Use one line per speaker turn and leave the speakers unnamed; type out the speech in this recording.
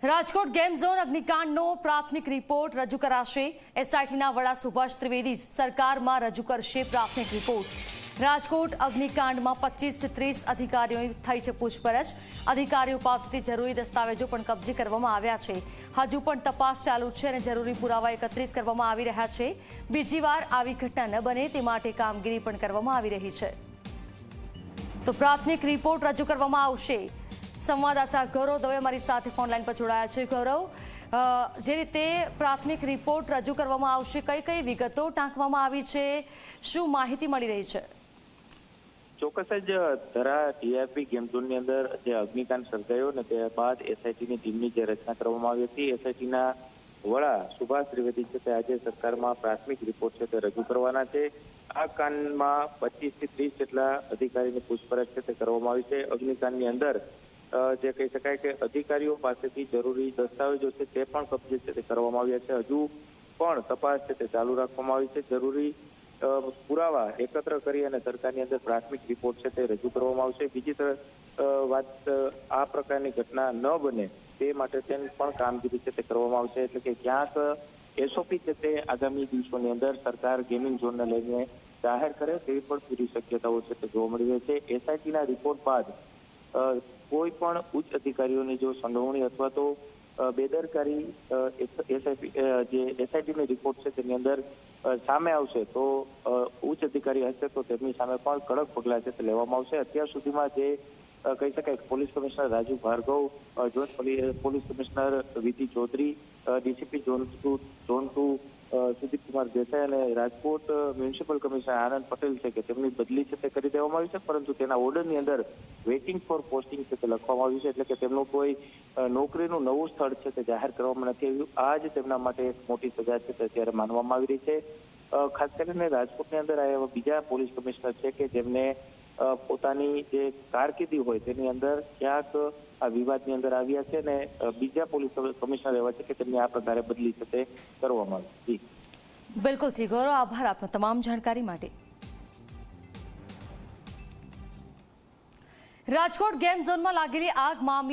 Rajkot game zone અગ્નિકાંડનો પ્રાથમિક report રજૂ કરાશે। એસઆઈટીના વડા સુભાષ ત્રિવેદી સરકારમાં રજૂ કરશે પ્રાથમિક રિપોર્ટ। રાજકોટ અગ્નિકાંડમાં 25 થી 30 અધિકારીઓની થઈ છે પૂછપરછ। અધિકારીઓ પાસેથી જરૂરી દસ્તાવેજો પણ કબજે કરવામાં આવ્યા છે। હજુ પણ તપાસ ચાલુ છે અને જરૂરી પુરાવા એકત્રિત કરવામાં આવી રહ્યા છે। બીજી વાર આવી ઘટના ન બને તે માટે કામગીરી પણ કરવામાં આવી રહી છે। તો પ્રાથમિક રિપોર્ટ રજૂ કરવામાં આવશે। સંવાદદાતા ગૌરવ દવે મારી સાથે ફોન લાઈન પર જોડાયા છે। ગૌરવ, જે રીતે પ્રાથમિક રિપોર્ટ રજૂ કરવામાં આવશે, કઈ કઈ વિગતો ટાંકવામાં આવી છે, શું માહિતી મળી રહી છે?
ચોક્કસ જ ધરા ટીઆરપી ગેમ ઝોનની અંદર જે અગ્નિકાંડ સર્જાયો ને તે બાદ એસઆઈટીની ટીમની જે રચના કરવામાં આવી હતી, એસઆઈટીના વડા સુભાષ ત્રિવેદી છે તે આજે સરકારમાં પ્રાથમિક રિપોર્ટ છે તે રજૂ કરવાના છે। આ કાંડમાં 25 થી 30 જેટલા અધિકારીની પૂછપરછ છે તે કરવામાં આવી છે। અગ્નિકાંડની અંદર જે કહી શકાય કે અધિકારીઓ પાસેથી જરૂરી દસ્તાવેજો છે તે પણ કબજે છે તે કરવામાં આવ્યા છે। હજુ પણ તપાસ છે તે ચાલુ રાખવામાં આવી છે। જરૂરી પુરાવા એકત્ર કરી અને સરકારની અંદર પ્રાથમિક રિપોર્ટ છે તે રજૂ કરવામાં આવશે। બીજી તરફ વાત આ પ્રકારની ઘટના ન બને તે માટે તેની પણ કામગીરી છે તે કરવામાં આવશે। એટલે કે ક્યાંક એસઓપી છે તે આગામી દિવસોની અંદર સરકાર ગેમિંગ ઝોનને લઈને જાહેર કરે તેવી પણ પૂરી શક્યતાઓ છે તે જોવા મળી રહી છે। એસઆઈટીના રિપોર્ટ બાદ કોઈ પણ ઉચ્ચ અધિકારીઓની જો સંડોવણી અથવા તો બેદરકારી જે એસઆઈટીની રિપોર્ટ છે તેની અંદર સામે આવશે તો ઉચ્ચ અધિકારી હશે તો તેમની સામે પણ કડક પગલાં છે તે લેવામાં આવશે। અત્યાર સુધીમાં જે કહી શકાય police commissioner Raju Bhargav, joint police commissioner Vidhi Chaudhary, DCP zone 2 Sudeep Kumar Desai અને રાજકોટ મ્યુનિસિપલ કમિશનર આનંદ પટેલ છે કે તેમની બદલી છે તે કરી દેવામાં આવી છે, પરંતુ તેના ઓર્ડરની અંદર વેઇટિંગ ફોર પોસ્ટિંગ છે તે લખવામાં આવ્યું છે। એટલે કે તેમનું કોઈ નોકરીનું નવું સ્થળ છે તે જાહેર કરવામાં નથી આવ્યું। આ જ તેમના માટે એક મોટી સજા છે તે અત્યારે માનવામાં આવી રહી છે। ખાસ કરીને રાજકોટની અંદર આ બીજા પોલીસ કમિશનર છે કે જેમને પોતાની જે કારકિર્દી હોય તેની અંદર ક્યાંક આ વિવાદની અંદર આવ્યા છે અને બીજા પોલીસ કમિશનર એવા છે કે તેમની આ પ્રકારે બદલી છે તે કરવામાં આવી।
બિલકુલ થી ગૌરવ, આભાર આપનો તમામ જાણકારી માટે। રાજકોટ ગેમ ઝોનમાં લાગેલી આગ મામલે